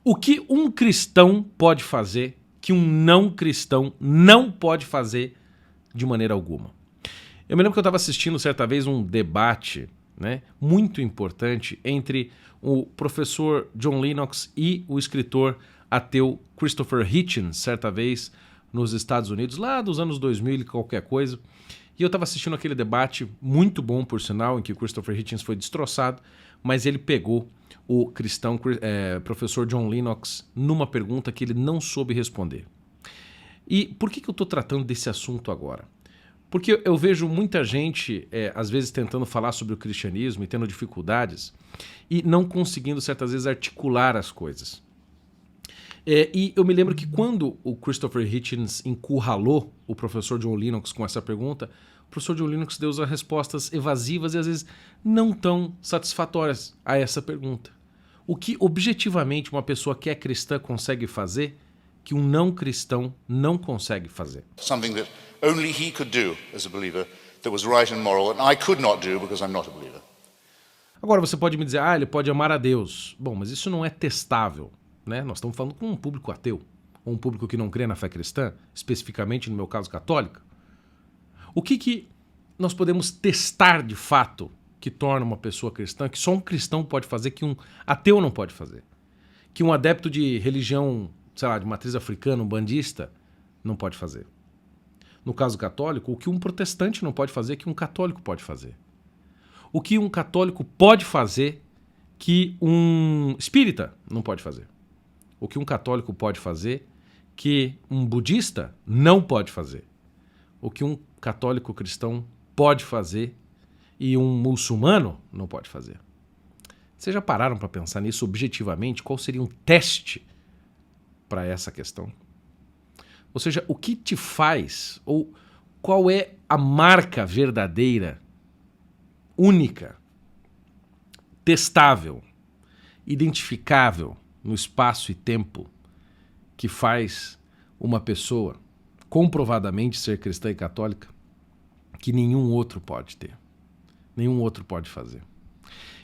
O que um cristão pode fazer que um não cristão não pode fazer de maneira alguma? Eu me lembro que eu estava assistindo certa vez um debate, né, muito importante entre o professor John Lennox e o escritor ateu Christopher Hitchens, certa vez nos Estados Unidos, lá dos anos 2000 e qualquer coisa. E eu estava assistindo aquele debate, muito bom por sinal, em que o Christopher Hitchens foi destroçado, mas ele pegou o cristão professor John Lennox numa pergunta que ele não soube responder. E por que eu estou tratando desse assunto agora? Porque eu vejo muita gente, às vezes, tentando falar sobre o cristianismo e tendo dificuldades e não conseguindo, certas vezes, articular as coisas. E eu me lembro que quando o Christopher Hitchens encurralou o professor John Lennox com essa pergunta, o professor John Lennox deu as respostas evasivas e às vezes não tão satisfatórias a essa pergunta. O que objetivamente uma pessoa que é cristã consegue fazer que um não cristão não consegue fazer? Something that only he could do as a believer that was right and moral and I could not do because I'm not a believer. Agora você pode me dizer, ele pode amar a Deus. Bom, mas isso não é testável. Né? Nós estamos falando com um público ateu, ou um público que não crê na fé cristã, especificamente no meu caso católica. O que nós podemos testar de fato que torna uma pessoa cristã, que só um cristão pode fazer, que um ateu não pode fazer? Que um adepto de religião, sei lá, de matriz africana, um bandista, não pode fazer? No caso católico, o que um protestante não pode fazer, que um católico pode fazer? O que um católico pode fazer, que um espírita não pode fazer? O que um católico pode fazer que um budista não pode fazer. O que um católico cristão pode fazer e um muçulmano não pode fazer. Vocês já pararam para pensar nisso objetivamente? Qual seria um teste para essa questão? Ou seja, o que te faz, ou qual é a marca verdadeira, única, testável, identificável, no espaço e tempo, que faz uma pessoa comprovadamente ser cristã e católica, que nenhum outro pode ter, nenhum outro pode fazer.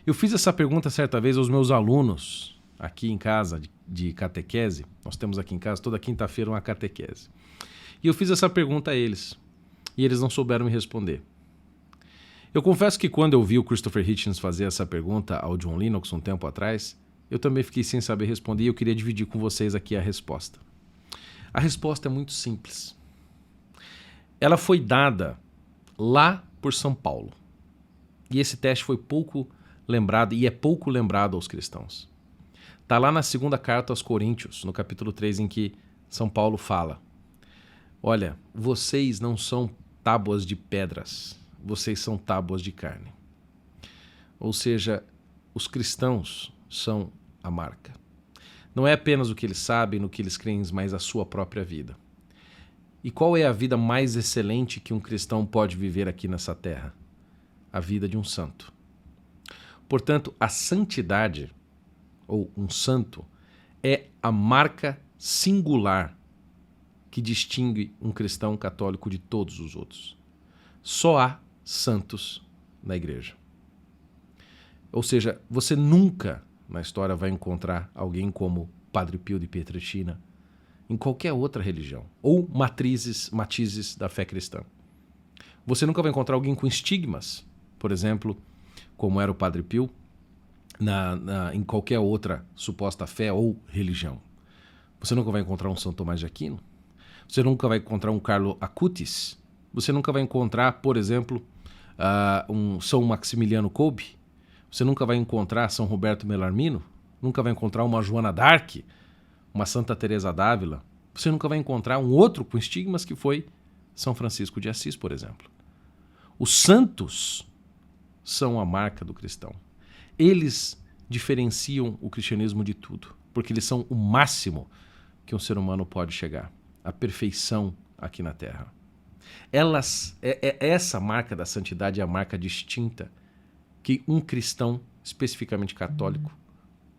Eu fiz essa pergunta certa vez aos meus alunos aqui em casa de catequese. Nós temos aqui em casa toda quinta-feira uma catequese. E eu fiz essa pergunta a eles, e eles não souberam me responder. Eu confesso que quando eu vi o Christopher Hitchens fazer essa pergunta ao John Lennox um tempo atrás, eu também fiquei sem saber responder e eu queria dividir com vocês aqui a resposta. A resposta é muito simples. Ela foi dada lá por São Paulo. E esse teste foi pouco lembrado e é pouco lembrado aos cristãos. Está lá na segunda carta aos Coríntios, no capítulo 3, em que São Paulo fala: olha, vocês não são tábuas de pedras, vocês são tábuas de carne. Ou seja, os cristãos são a marca. Não é apenas o que eles sabem, no que eles creem, mas a sua própria vida. E qual é a vida mais excelente que um cristão pode viver aqui nessa terra? A vida de um santo. Portanto, a santidade, ou um santo, é a marca singular que distingue um cristão católico de todos os outros. Só há santos na igreja. Ou seja, você nunca na história vai encontrar alguém como Padre Pio de Pietrelcina em qualquer outra religião, ou matizes da fé cristã. Você nunca vai encontrar alguém com estigmas, por exemplo, como era o Padre Pio, em qualquer outra suposta fé ou religião. Você nunca vai encontrar um São Tomás de Aquino. Você nunca vai encontrar um Carlo Acutis. Você nunca vai encontrar, por exemplo, um São Maximiliano Kolbe. Você nunca vai encontrar São Roberto Bellarmino, nunca vai encontrar uma Joana d'Arc, uma Santa Teresa d'Ávila. Você nunca vai encontrar um outro com estigmas que foi São Francisco de Assis, por exemplo. Os santos são a marca do cristão. Eles diferenciam o cristianismo de tudo, porque eles são o máximo que um ser humano pode chegar, a perfeição aqui na Terra. Essa marca da santidade é a marca distinta que um cristão, especificamente católico,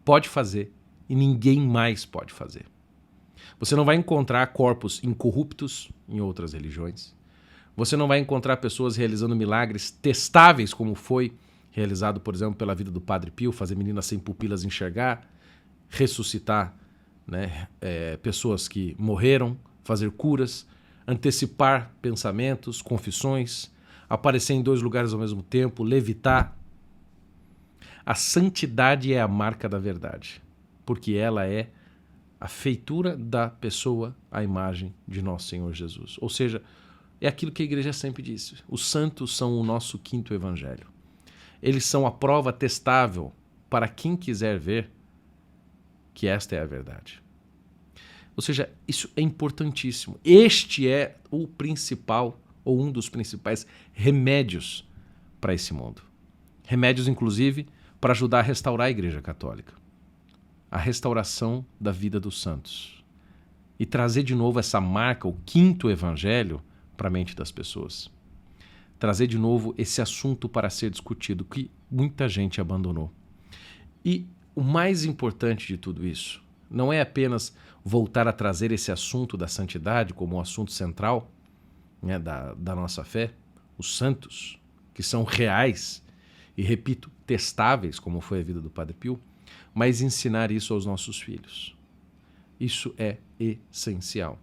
pode fazer e ninguém mais pode fazer. Você não vai encontrar corpos incorruptos em outras religiões. Você não vai encontrar pessoas realizando milagres testáveis, como foi realizado, por exemplo, pela vida do Padre Pio, fazer meninas sem pupilas enxergar, ressuscitar né? Pessoas que morreram, fazer curas, antecipar pensamentos, confissões, aparecer em 2 lugares ao mesmo tempo, levitar. A santidade é a marca da verdade, porque ela é a feitura da pessoa à imagem de nosso Senhor Jesus. Ou seja, é aquilo que a igreja sempre disse. Os santos são o nosso 5º evangelho. Eles são a prova testável para quem quiser ver que esta é a verdade. Ou seja, isso é importantíssimo. Este é o principal, ou um dos principais remédios para esse mundo. Remédios, inclusive, para ajudar a restaurar a Igreja Católica. A restauração da vida dos santos. E trazer de novo essa marca, o 5º evangelho, para a mente das pessoas. Trazer de novo esse assunto para ser discutido, que muita gente abandonou. E o mais importante de tudo isso não é apenas voltar a trazer esse assunto da santidade como um assunto central, né, da nossa fé, os santos, que são reais e, repito, testáveis, como foi a vida do Padre Pio, mas ensinar isso aos nossos filhos. Isso é essencial.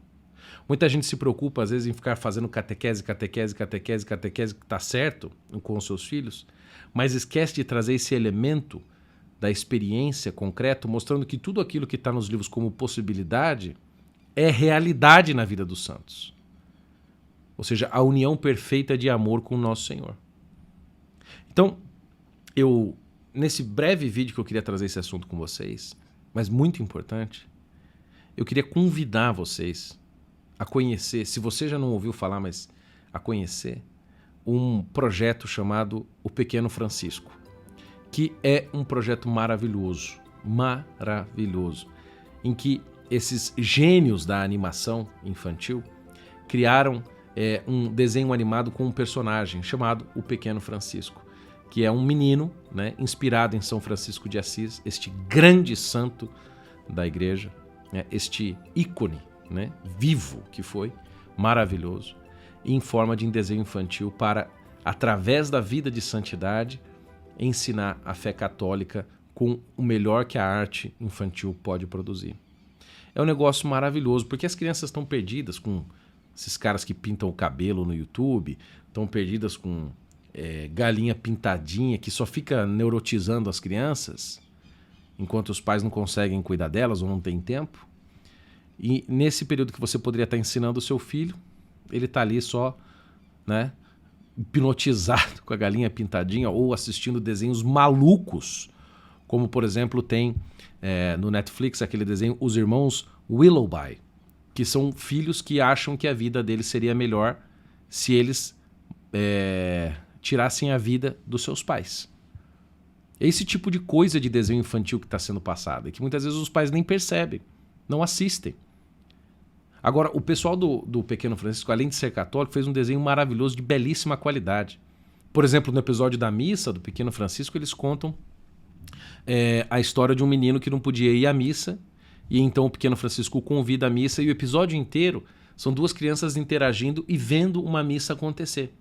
Muita gente se preocupa, às vezes, em ficar fazendo catequese, que está certo com os seus filhos, mas esquece de trazer esse elemento da experiência concreta, mostrando que tudo aquilo que está nos livros como possibilidade é realidade na vida dos santos. Ou seja, a união perfeita de amor com o nosso Senhor. Então, nesse breve vídeo que eu queria trazer esse assunto com vocês, mas muito importante, eu queria convidar vocês a conhecer, se você já não ouviu falar, mas a conhecer, um projeto chamado O Pequeno Francisco, que é um projeto maravilhoso, em que esses gênios da animação infantil criaram um desenho animado com um personagem chamado O Pequeno Francisco, que é um menino, né, inspirado em São Francisco de Assis, este grande santo da igreja, né, este ícone, né, vivo que foi, maravilhoso, em forma de um desenho infantil para, através da vida de santidade, ensinar a fé católica com o melhor que a arte infantil pode produzir. É um negócio maravilhoso, porque as crianças estão perdidas com esses caras que pintam o cabelo no YouTube, estão perdidas com galinha pintadinha que só fica neurotizando as crianças, enquanto os pais não conseguem cuidar delas ou não têm tempo. E nesse período que você poderia estar ensinando o seu filho, ele está ali só, né, hipnotizado com a galinha pintadinha ou assistindo desenhos malucos, como, por exemplo, tem no Netflix aquele desenho Os Irmãos Willoughby, que são filhos que acham que a vida deles seria melhor se eles tirassem a vida dos seus pais. É esse tipo de coisa de desenho infantil que está sendo passado, e que muitas vezes os pais nem percebem, não assistem. Agora, o pessoal do Pequeno Francisco, além de ser católico, fez um desenho maravilhoso de belíssima qualidade. Por exemplo, no episódio da missa do Pequeno Francisco, eles contam a história de um menino que não podia ir à missa, e então o Pequeno Francisco o convida à missa, e o episódio inteiro são 2 crianças interagindo e vendo uma missa acontecer.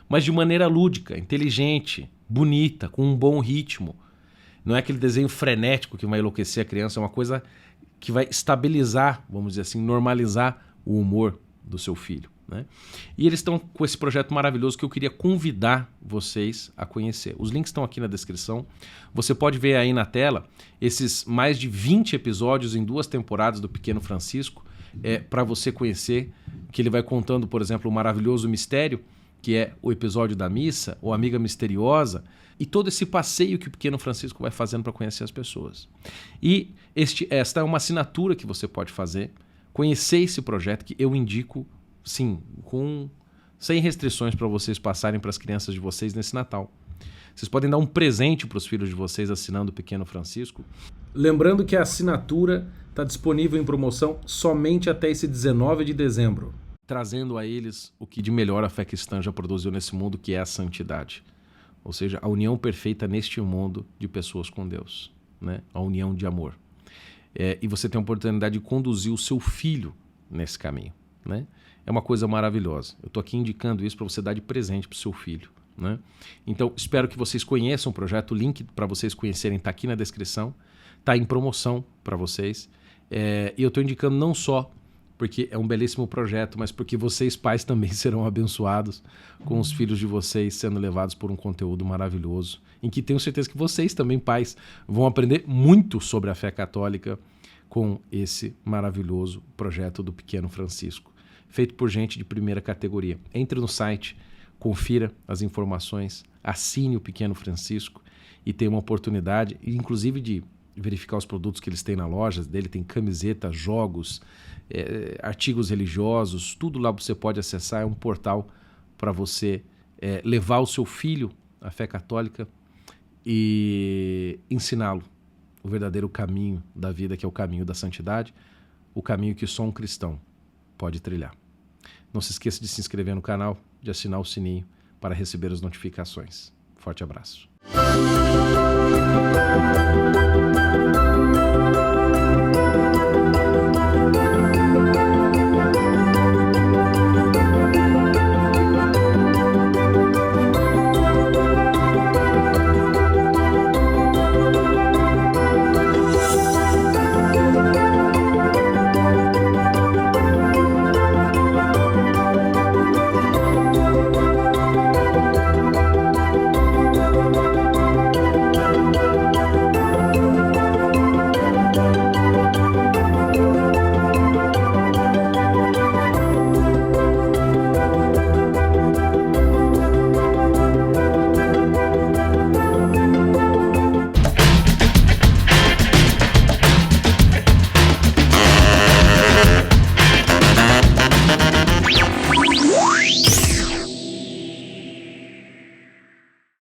Mas de maneira lúdica, inteligente, bonita, com um bom ritmo. Não é aquele desenho frenético que vai enlouquecer a criança, é uma coisa que vai estabilizar, vamos dizer assim, normalizar o humor do seu filho, né? E eles estão com esse projeto maravilhoso que eu queria convidar vocês a conhecer. Os links estão aqui na descrição. Você pode ver aí na tela esses mais de 20 episódios em 2 temporadas do Pequeno Francisco, para você conhecer, que ele vai contando, por exemplo, o maravilhoso mistério, que é o episódio da missa, ou Amiga Misteriosa, e todo esse passeio que o Pequeno Francisco vai fazendo para conhecer as pessoas. E esta é uma assinatura que você pode fazer, conhecer esse projeto que eu indico, sim, sem restrições para vocês passarem para as crianças de vocês nesse Natal. Vocês podem dar um presente para os filhos de vocês assinando o Pequeno Francisco. Lembrando que a assinatura está disponível em promoção somente até esse 19 de dezembro. Trazendo a eles o que de melhor a fé cristã já produziu nesse mundo, que é a santidade. Ou seja, a união perfeita neste mundo de pessoas com Deus, né? A união de amor. E você tem a oportunidade de conduzir o seu filho nesse caminho, né? É uma coisa maravilhosa. Eu estou aqui indicando isso para você dar de presente para o seu filho, né? Então, espero que vocês conheçam o projeto. O link para vocês conhecerem está aqui na descrição. Está em promoção para vocês. E eu estou indicando não só porque é um belíssimo projeto, mas porque vocês pais também serão abençoados com os filhos de vocês sendo levados por um conteúdo maravilhoso, em que tenho certeza que vocês também, pais, vão aprender muito sobre a fé católica com esse maravilhoso projeto do Pequeno Francisco, feito por gente de primeira categoria. Entre no site, confira as informações, assine o Pequeno Francisco e tenha uma oportunidade, inclusive de verificar os produtos que eles têm na loja dele. Tem camisetas, jogos, artigos religiosos, tudo lá você pode acessar. É um portal para você levar o seu filho à fé católica e ensiná-lo o verdadeiro caminho da vida, que é o caminho da santidade, o caminho que só um cristão pode trilhar. Não se esqueça de se inscrever no canal, de assinar o sininho para receber as notificações. Forte abraço.